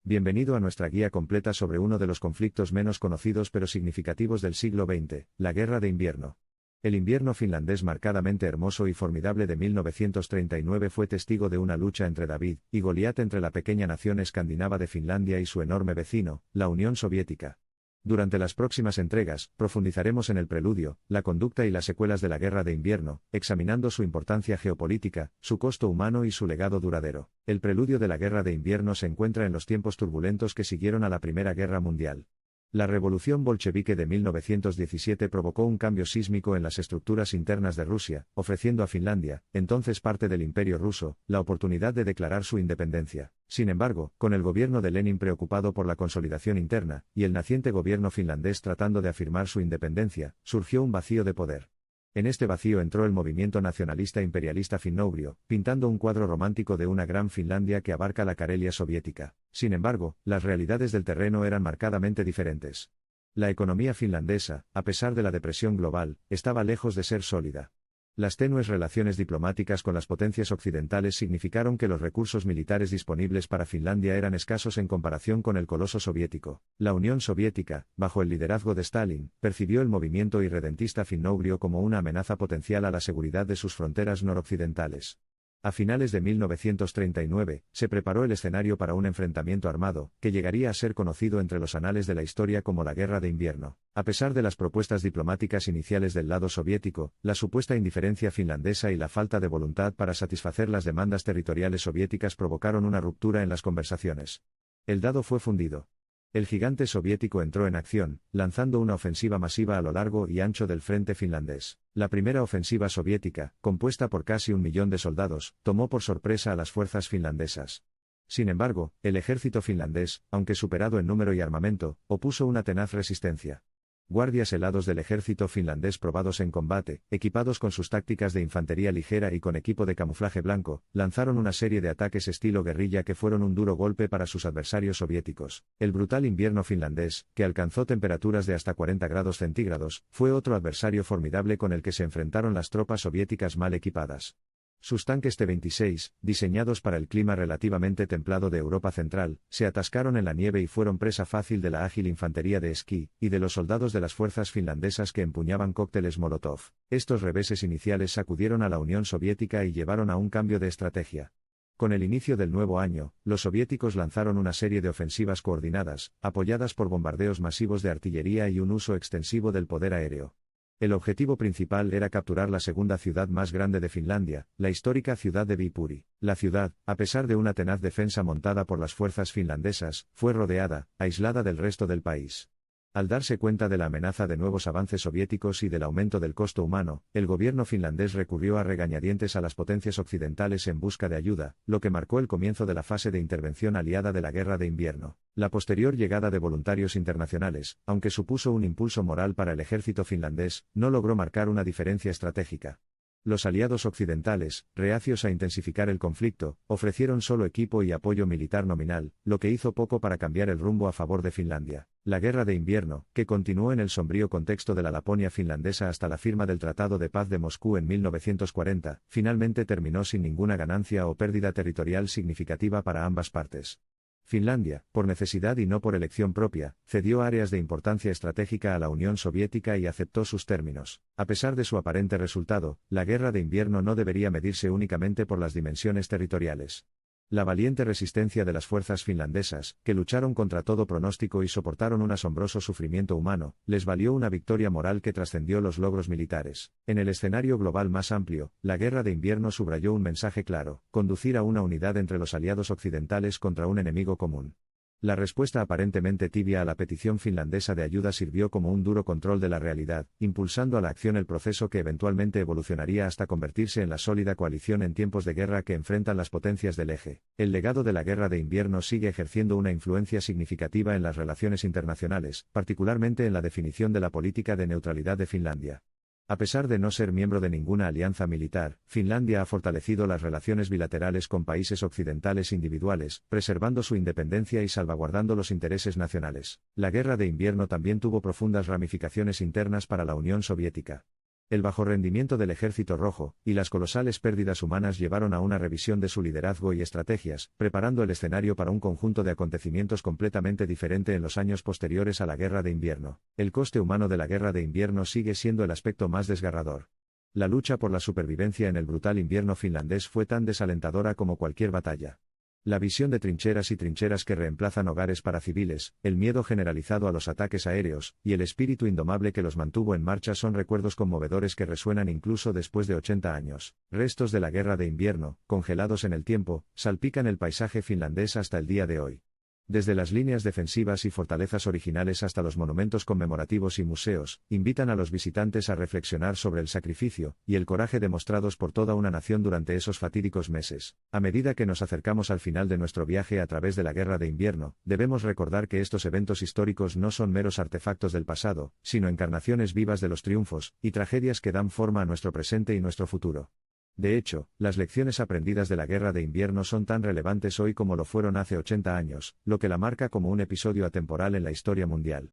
Bienvenido a nuestra guía completa sobre uno de los conflictos menos conocidos pero significativos del siglo XX, la Guerra de Invierno. El invierno finlandés marcadamente hermoso y formidable de 1939 fue testigo de una lucha entre David y Goliat entre la pequeña nación escandinava de Finlandia y su enorme vecino, la Unión Soviética. Durante las próximas entregas, profundizaremos en el preludio, la conducta y las secuelas de la Guerra de Invierno, examinando su importancia geopolítica, su costo humano y su legado duradero. El preludio de la Guerra de Invierno se encuentra en los tiempos turbulentos que siguieron a la Primera Guerra Mundial. La revolución bolchevique de 1917 provocó un cambio sísmico en las estructuras internas de Rusia, ofreciendo a Finlandia, entonces parte del Imperio ruso, la oportunidad de declarar su independencia. Sin embargo, con el gobierno de Lenin preocupado por la consolidación interna, y el naciente gobierno finlandés tratando de afirmar su independencia, surgió un vacío de poder. En este vacío entró el movimiento nacionalista imperialista finno-ugrio, pintando un cuadro romántico de una gran Finlandia que abarca la Carelia soviética. Sin embargo, las realidades del terreno eran marcadamente diferentes. La economía finlandesa, a pesar de la depresión global, estaba lejos de ser sólida. Las tenues relaciones diplomáticas con las potencias occidentales significaron que los recursos militares disponibles para Finlandia eran escasos en comparación con el coloso soviético. La Unión Soviética, bajo el liderazgo de Stalin, percibió el movimiento irredentista finno-ugrio como una amenaza potencial a la seguridad de sus fronteras noroccidentales. A finales de 1939, se preparó el escenario para un enfrentamiento armado, que llegaría a ser conocido entre los anales de la historia como la Guerra de Invierno. A pesar de las propuestas diplomáticas iniciales del lado soviético, la supuesta indiferencia finlandesa y la falta de voluntad para satisfacer las demandas territoriales soviéticas provocaron una ruptura en las conversaciones. El dado fue fundido. El gigante soviético entró en acción, lanzando una ofensiva masiva a lo largo y ancho del frente finlandés. La primera ofensiva soviética, compuesta por casi 1 millón de soldados, tomó por sorpresa a las fuerzas finlandesas. Sin embargo, el ejército finlandés, aunque superado en número y armamento, opuso una tenaz resistencia. Guardias helados del ejército finlandés probados en combate, equipados con sus tácticas de infantería ligera y con equipo de camuflaje blanco, lanzaron una serie de ataques estilo guerrilla que fueron un duro golpe para sus adversarios soviéticos. El brutal invierno finlandés, que alcanzó temperaturas de hasta 40 grados centígrados, fue otro adversario formidable con el que se enfrentaron las tropas soviéticas mal equipadas. Sus tanques T-26, diseñados para el clima relativamente templado de Europa Central, se atascaron en la nieve y fueron presa fácil de la ágil infantería de esquí, y de los soldados de las fuerzas finlandesas que empuñaban cócteles Molotov. Estos reveses iniciales sacudieron a la Unión Soviética y llevaron a un cambio de estrategia. Con el inicio del nuevo año, los soviéticos lanzaron una serie de ofensivas coordinadas, apoyadas por bombardeos masivos de artillería y un uso extensivo del poder aéreo. El objetivo principal era capturar la segunda ciudad más grande de Finlandia, la histórica ciudad de Viipuri. La ciudad, a pesar de una tenaz defensa montada por las fuerzas finlandesas, fue rodeada, aislada del resto del país. Al darse cuenta de la amenaza de nuevos avances soviéticos y del aumento del costo humano, el gobierno finlandés recurrió a regañadientes a las potencias occidentales en busca de ayuda, lo que marcó el comienzo de la fase de intervención aliada de la Guerra de Invierno. La posterior llegada de voluntarios internacionales, aunque supuso un impulso moral para el ejército finlandés, no logró marcar una diferencia estratégica. Los aliados occidentales, reacios a intensificar el conflicto, ofrecieron solo equipo y apoyo militar nominal, lo que hizo poco para cambiar el rumbo a favor de Finlandia. La Guerra de Invierno, que continuó en el sombrío contexto de la Laponia finlandesa hasta la firma del Tratado de Paz de Moscú en 1940, finalmente terminó sin ninguna ganancia o pérdida territorial significativa para ambas partes. Finlandia, por necesidad y no por elección propia, cedió áreas de importancia estratégica a la Unión Soviética y aceptó sus términos. A pesar de su aparente resultado, la Guerra de Invierno no debería medirse únicamente por las dimensiones territoriales. La valiente resistencia de las fuerzas finlandesas, que lucharon contra todo pronóstico y soportaron un asombroso sufrimiento humano, les valió una victoria moral que trascendió los logros militares. En el escenario global más amplio, la Guerra de Invierno subrayó un mensaje claro: conducir a una unidad entre los aliados occidentales contra un enemigo común. La respuesta aparentemente tibia a la petición finlandesa de ayuda sirvió como un duro control de la realidad, impulsando a la acción el proceso que eventualmente evolucionaría hasta convertirse en la sólida coalición en tiempos de guerra que enfrentan las potencias del eje. El legado de la Guerra de Invierno sigue ejerciendo una influencia significativa en las relaciones internacionales, particularmente en la definición de la política de neutralidad de Finlandia. A pesar de no ser miembro de ninguna alianza militar, Finlandia ha fortalecido las relaciones bilaterales con países occidentales individuales, preservando su independencia y salvaguardando los intereses nacionales. La Guerra de Invierno también tuvo profundas ramificaciones internas para la Unión Soviética. El bajo rendimiento del Ejército Rojo, y las colosales pérdidas humanas llevaron a una revisión de su liderazgo y estrategias, preparando el escenario para un conjunto de acontecimientos completamente diferente en los años posteriores a la Guerra de Invierno. El coste humano de la Guerra de Invierno sigue siendo el aspecto más desgarrador. La lucha por la supervivencia en el brutal invierno finlandés fue tan desalentadora como cualquier batalla. La visión de trincheras y trincheras que reemplazan hogares para civiles, el miedo generalizado a los ataques aéreos, y el espíritu indomable que los mantuvo en marcha son recuerdos conmovedores que resuenan incluso después de 80 años. Restos de la Guerra de Invierno, congelados en el tiempo, salpican el paisaje finlandés hasta el día de hoy. Desde las líneas defensivas y fortalezas originales hasta los monumentos conmemorativos y museos, invitan a los visitantes a reflexionar sobre el sacrificio y el coraje demostrados por toda una nación durante esos fatídicos meses. A medida que nos acercamos al final de nuestro viaje a través de la Guerra de Invierno, debemos recordar que estos eventos históricos no son meros artefactos del pasado, sino encarnaciones vivas de los triunfos y tragedias que dan forma a nuestro presente y nuestro futuro. De hecho, las lecciones aprendidas de la Guerra de Invierno son tan relevantes hoy como lo fueron hace 80 años, lo que la marca como un episodio atemporal en la historia mundial.